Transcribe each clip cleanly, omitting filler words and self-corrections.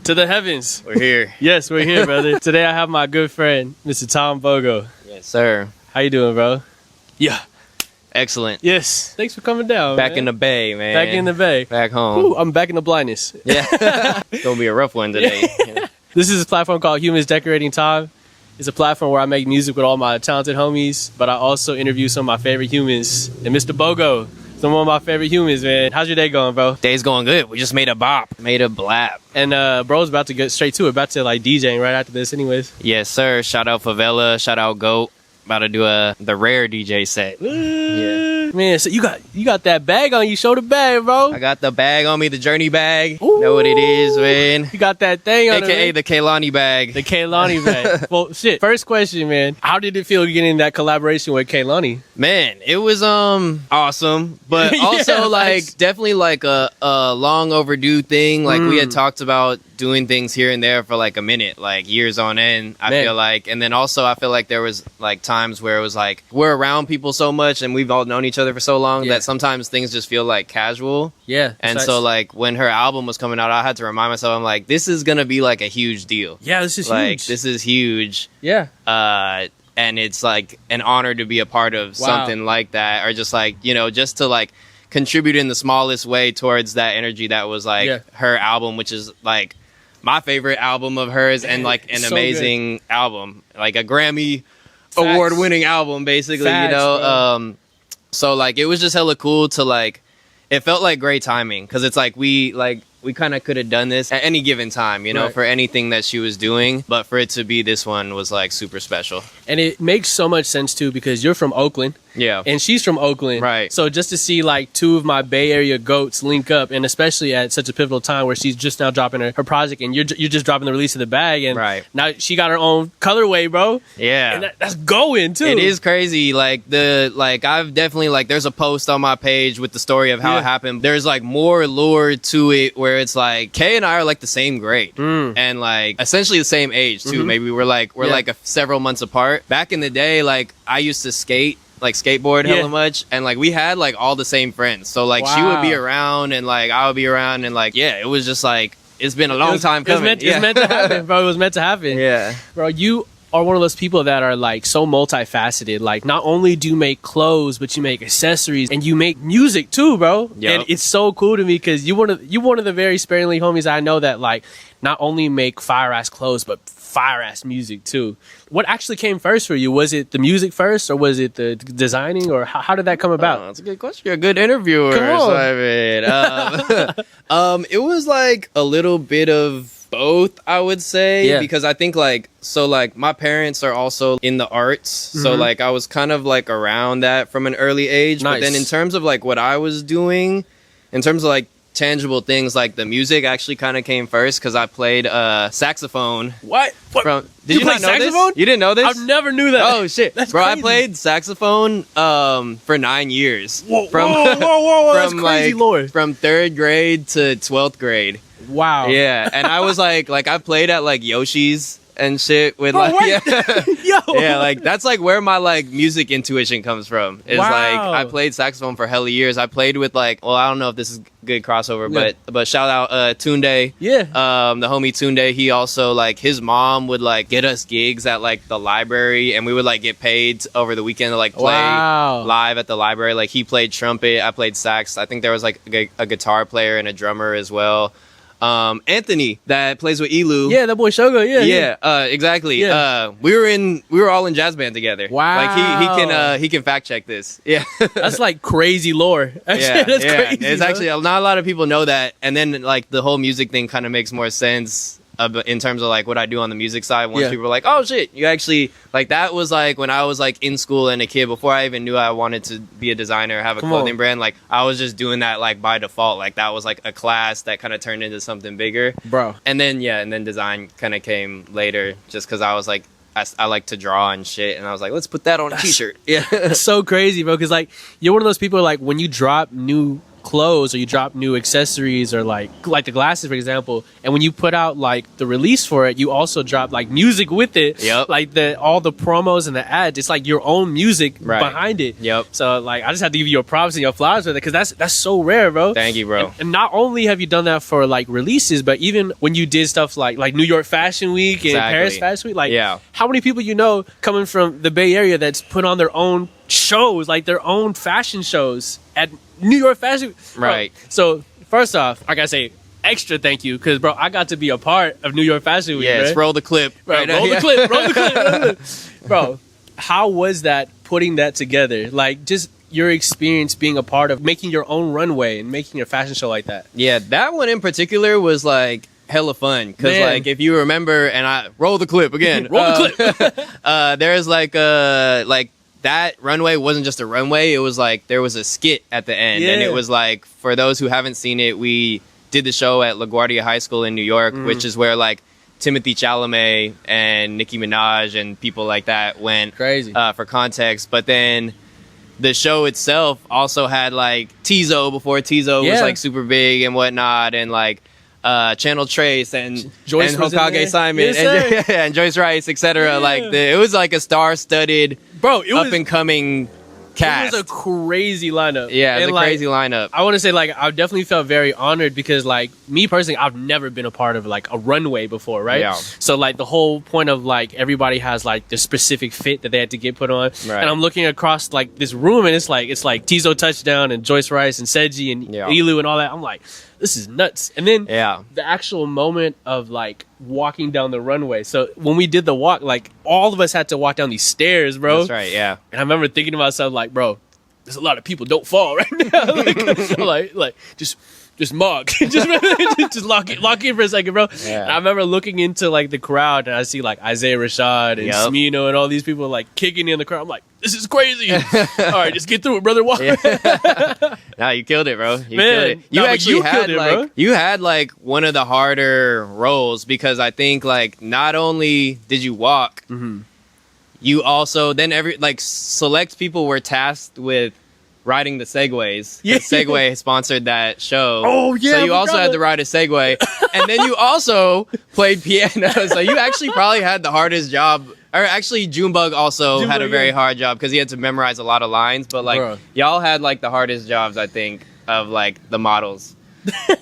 To the heavens. We're here. Yes, we're here, brother. Today I have my good friend, Mr. TomBogo. Yes, sir. How you doing, bro? Yeah. Excellent. Yes. Thanks for coming down, Back man. in the bay, man. Back in the bay. Back home. Ooh, I'm back in the blindness. Yeah. It's going to be a rough one today. Yeah. This is a platform called Humans Decorating Time. It's a platform where I make music with all my talented homies, but I also interview some of my favorite humans. And Mr. Bogo, some of my favorite humans, man. How's your day going, bro? Day's going good. We just made a bop. Made a blap. And bro's about to get straight to it. About to like DJing right after this anyways. Yes, sir. Shout out Favela. Shout out Goat. About to do the rare DJ set. Yeah. Man, so you got that bag on you. Show the bag, bro. I got the bag on me, the Journey bag. Ooh. Know what it is, man. You got that thing on AKA it, the Kaylani bag. the Kaylani bag. Well, shit. First question, man. How did it feel getting that collaboration with Kaylani? Man, it was awesome, but Yeah, also like nice. definitely like a long overdue thing. Like we had talked about doing things here and there for like a minute, like years on end, I Man. feel like. And then also I feel like there was like times where it was like we're around people so much and we've all known each other for so long Yeah. that sometimes things just feel like casual. Yeah. And so like when her album was coming out, I had to remind myself, I'm like, this is gonna be like a huge deal. yeah, this is Like huge. this is huge. Yeah. And it's like an honor to be a part of something like that, or just like, you know, just to like contribute in the smallest way towards that energy that was like Yeah. her album, which is like my favorite album of hers, and like an so amazing album, like a Grammy Facts. award winning album, basically. Facts, you know, bro. so like it was just hella cool to like, it felt like great timing because it's like we kind of could have done this at any given time, you know, Right. for anything that she was doing, but for it to be this one was like super special. And it makes so much sense too because you're from Oakland Yeah. and she's from Oakland. Right. So just to see like two of my Bay Area goats link up, and especially at such a pivotal time where she's just now dropping her project and you're just dropping the release of the bag, and Right. now she got her own colorway, bro. Yeah. And that's going too. It is crazy. Like I've definitely like there's a post on my page with the story of how Yeah. it happened. There's like more lore to it where it's like Kay and I are like the same grade and like essentially the same age too. Maybe we're like several months apart. Back in the day, like I used to skateboard Yeah. hella much, and like we had like all the same friends. So like she would be Wow. around and like I would be around, and like yeah, it was just like it's been a long time coming. It was meant to happen, bro. It was meant to happen. Yeah. Bro, you are one of those people that are like so multifaceted. Like not only do you make clothes, but you make accessories and you make music too, bro. Yep. And it's so cool to me because you one of the very sparingly homies I know that like not only make fire ass clothes, but fire ass music too. What actually came first for you? Was it the music first, or was it the designing, or how did that come about? Oh, that's a good question. You're a good interviewer, Come on. Simon. It was like a little bit of both, I would say, Yeah. because I think like my parents are also in the arts, so like I was kind of like around that from an early age. But then Nice. in terms of like what I was doing, in terms of like tangible things, like the music actually kind of came first because I played saxophone. What? Did you not play know saxophone? this? You didn't know this? I never knew that. Oh shit, That's bro! crazy. I played saxophone for 9 years. Whoa, whoa, that's crazy, Lord. From 3rd grade to 12th grade. Wow. Yeah, and I was like I played at like Yoshi's and shit with Bro, like what? yeah. Yo. Yeah, like that's like where my like music intuition comes from. It's like Wow. I played saxophone for hella years. I played with like, well, I don't know if this is good crossover, Yeah. but shout out Tunde. Yeah. The homie Tunde, he also like his mom would like get us gigs at like the library, and we would like get paid over the weekend to like play Wow. live at the library. Like he played trumpet, I played sax. I think there was like a guitar player and a drummer as well. Anthony that plays with Elu. Yeah, that boy Shogo. Yeah. Exactly. Yeah. We were all in jazz band together. Wow. Like he can fact check this. Yeah. That's like crazy lore. Actually, Yeah, that's yeah. crazy. It's bro. actually not a lot of people know that, and then like the whole music thing kind of makes more sense in terms of like what I do on the music side. Once Yeah. people are like, "Oh shit, you actually like that," was like when I was like in school and a kid, before I even knew I wanted to be a designer, have a Come clothing on. brand. Like I was just doing that like by default. Like that was like a class that kind of turned into something bigger. bro. And then design kind of came later, just because I was like, I like to draw and shit, and I was like, let's put that on a t-shirt. Yeah. It's so crazy, bro. Because like you're one of those people like when you drop new clothes or you drop new accessories or like the glasses, for example, and when you put out like the release for it, you also drop like music with it. Yep. Like all the promos and the ads, it's like your own music behind it. Yep. So like I just have to give you your props and your flowers with it because that's so rare, bro. Thank you, bro. And not only have you done that for like releases, but even when you did stuff like New York Fashion Week and Paris Fashion Week, like how many people you know coming from the Bay Area that's put on their own shows, like their own fashion shows at New York Fashion Week? Right. Bro, so first off, I gotta say extra thank you because bro, I got to be a part of New York Fashion Week. Yes, roll the clip. Bro, roll the clip. Roll the clip. Bro, how was that putting that together? Like just your experience being a part of making your own runway and making a fashion show like that. Yeah, that one in particular was like hella fun because like if you remember, and I roll the clip again. Roll the clip. There's like that runway wasn't just a runway. It was like there was a skit at the end, and it was like for those who haven't seen it, we did the show at LaGuardia High School in New York, which is where like Timothy Chalamet and Nicki Minaj and people like that went. Crazy. For context, but then the show itself also had like Tizo before Tizo was like super big and whatnot, and like Channel Trace and Joyce and Hokage Simon and Joyce Rice, etc. Like it was like a star-studded, bro, it was up and coming cast. It was a crazy lineup. Yeah, it's a crazy lineup. I want to say like I definitely felt very honored because like me personally, I've never been a part of like a runway before, right? Yeah. So like the whole point of like everybody has like the specific fit that they had to get put on, Right. and I'm looking across like this room and it's like Tizo Touchdown and Joyce Rice and Seji and Ilu and all that. I'm like, this is nuts. And then the actual moment of like walking down the runway. So when we did the walk, like all of us had to walk down these stairs, bro. That's right, yeah. And I remember thinking to myself, like, bro, there's a lot of people. Don't fall right now. like just mug. just lock in for a second, bro. Yeah. And I remember looking into like the crowd and I see like Isaiah Rashad and Smino and all these people like kicking in the crowd. I'm like, this is crazy. All right, just get through it, brother. No, you killed it, bro. You Man, killed it. You actually had killed it, like bro. you had like one of the harder roles because I think like not only did you walk, you also then select people were tasked with riding the Segways. Yeah. Segway sponsored that show. Oh, yeah, So you I also forgot had to ride a Segway. And then you also played piano. So you actually probably had the hardest job. Or actually, Junebug also had a very hard job because he had to memorize a lot of lines. But like Bruh. y'all had like the hardest jobs, I think, of like the models.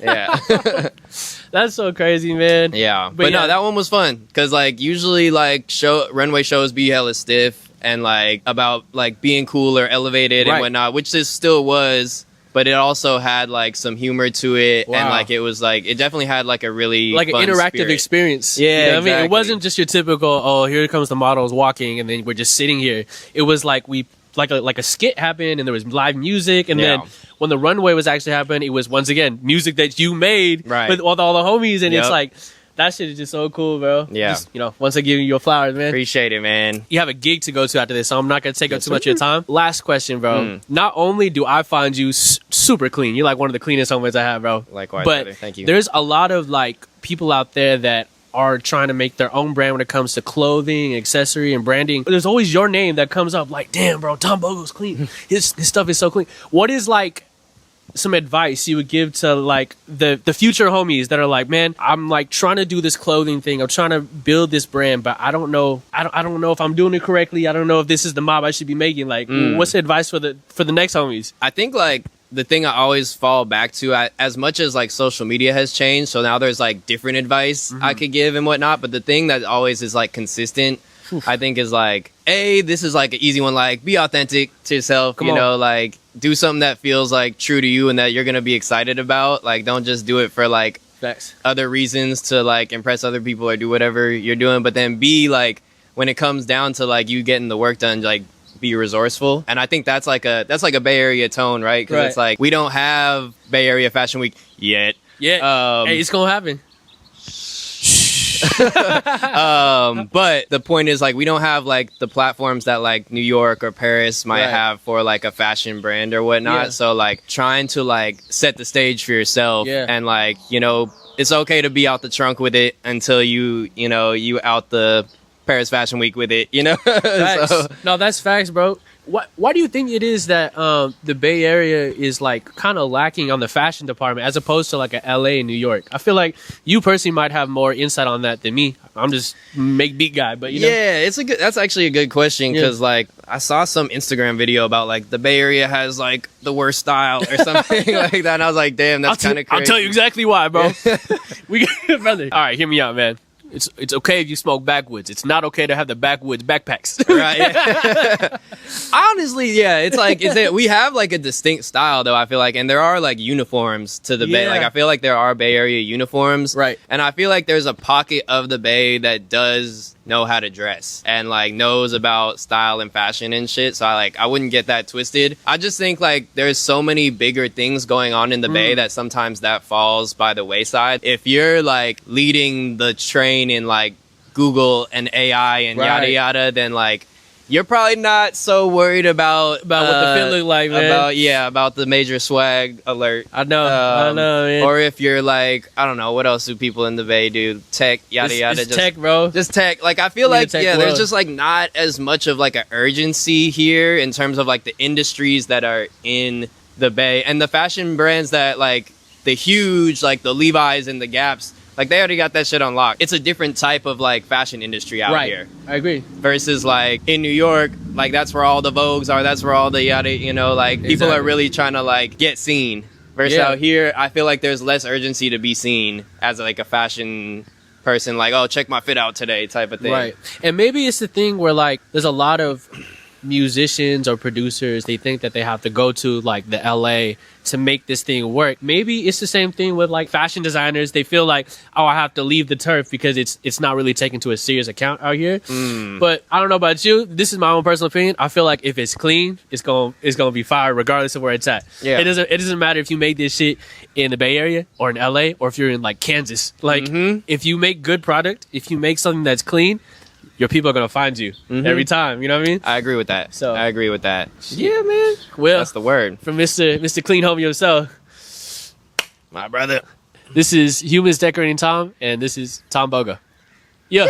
Yeah. That's so crazy, man. Yeah. But no, that one was fun because like usually like runway shows be hella stiff and like about like being cool or elevated and whatnot, which this still was. But it also had like some humor to it, and like it was like it definitely had like a really like an fun interactive spirit. experience. Yeah, you know what I mean, it exactly. wasn't just your typical here comes the models walking and then we're just sitting here. It was like we like a skit happened and there was live music, and then when the runway was actually happening, it was once again music that you made with all the homies, and it's like that shit is just so cool, bro. Yeah. Just, once I give you your flowers, man. Appreciate it, man. You have a gig to go to after this, so I'm not going to take up too much of your time. Last question, bro. Not only do I find you super clean, you're like one of the cleanest homies I have, bro. Likewise, but brother. Thank you. There's a lot of like people out there that are trying to make their own brand when it comes to clothing, accessory, and branding. There's always your name that comes up like, damn, bro, TomBogo's clean. His stuff is so clean. What is like some advice you would give to like the future homies that are like, man, I'm like trying to do this clothing thing, I'm trying to build this brand, but I don't know if I'm doing it correctly, I don't know if this is the mob I should be making. Like what's the advice for the next homies? I think like the thing I always fall back to, as much as like social media has changed, so now there's like different advice I could give and whatnot, but the thing that always is like consistent, I think is like, this is like an easy one, like be authentic to yourself, like do something that feels like true to you and that you're gonna be excited about. Like don't just do it for like other reasons to like impress other people or do whatever you're doing, but then be like, when it comes down to like you getting the work done, like be resourceful. And I think that's like a Bay Area tone, right? Because it's like we don't have Bay Area Fashion Week yet. Hey, it's gonna happen. But the point is like we don't have like the platforms that like New York or Paris might have for like a fashion brand or whatnot. So like trying to like set the stage for yourself and like, it's okay to be out the trunk with it until you out the Paris Fashion Week with it, you know? Facts. So, No, that's facts, bro. Why do you think it is that the Bay Area is like kind of lacking on the fashion department as opposed to like a LA and New York? I feel like you personally might have more insight on that than me. I'm just make beat guy, but you know. yeah, that's actually a good question Yeah. because like I saw some Instagram video about like the Bay Area has like the worst style or something like that, and I was like, damn, that's kind of crazy. I'll tell you exactly why, bro. Brother. All right, hear me out, man. It's okay if you smoke backwoods. It's not okay to have the backwoods backpacks. Right. Yeah. Honestly, yeah, it's like we have like a distinct style though, I feel like, and there are like uniforms to the Bay. Yeah. Like I feel like there are Bay Area uniforms. Right. And I feel like there's a pocket of the Bay that does know how to dress and like knows about style and fashion and shit. So I wouldn't get that twisted. I just think like there's so many bigger things going on in the Bay that sometimes that falls by the wayside. If you're like leading the train in like Google and AI and yada Right. yada, then like you're probably not so worried about About what the fit look like, man. about the major swag alert. I know, man. Or if you're like, I don't know, what else do people in the Bay do? Tech, yada yada. It's tech, bro. Just tech. Like I feel We're in like the tech there's world. just like not as much of like an urgency here in terms of like the industries that are in the Bay and the fashion brands that like the huge like the Levi's and the Gaps. Like they already got that shit unlocked. It's a different type of like fashion industry out Right. here I agree. versus like in New York, like that's where all the Vogues are. That's where all the yada, you know, like people Exactly. are really trying to like get seen. Versus Yeah. out here, I feel like there's less urgency to be seen as like a fashion person. Like, oh, check my fit out today type of thing. Right. And maybe it's the thing where like there's a lot of musicians or producers, they think that they have to go to like the LA to make this thing work. Maybe it's the same thing with like fashion designers. They feel like, oh, I have to leave the turf because it's not really taken to a serious account out here. But I don't know about you. This is my own personal opinion. I feel like if it's clean, it's gonna be fire regardless of where it's at. Yeah. It doesn't matter if you make this shit in the Bay Area or in LA or if you're in like Kansas. Like if you make good product, if you make something that's clean, your people are gonna find you every time. You know what I mean? I agree with that. So- I agree with that. Yeah, man. Well, That's the word. from Mr. Clean Homie himself, My brother. this is Humans Decorating Tom, and this is TomBogo. Yeah.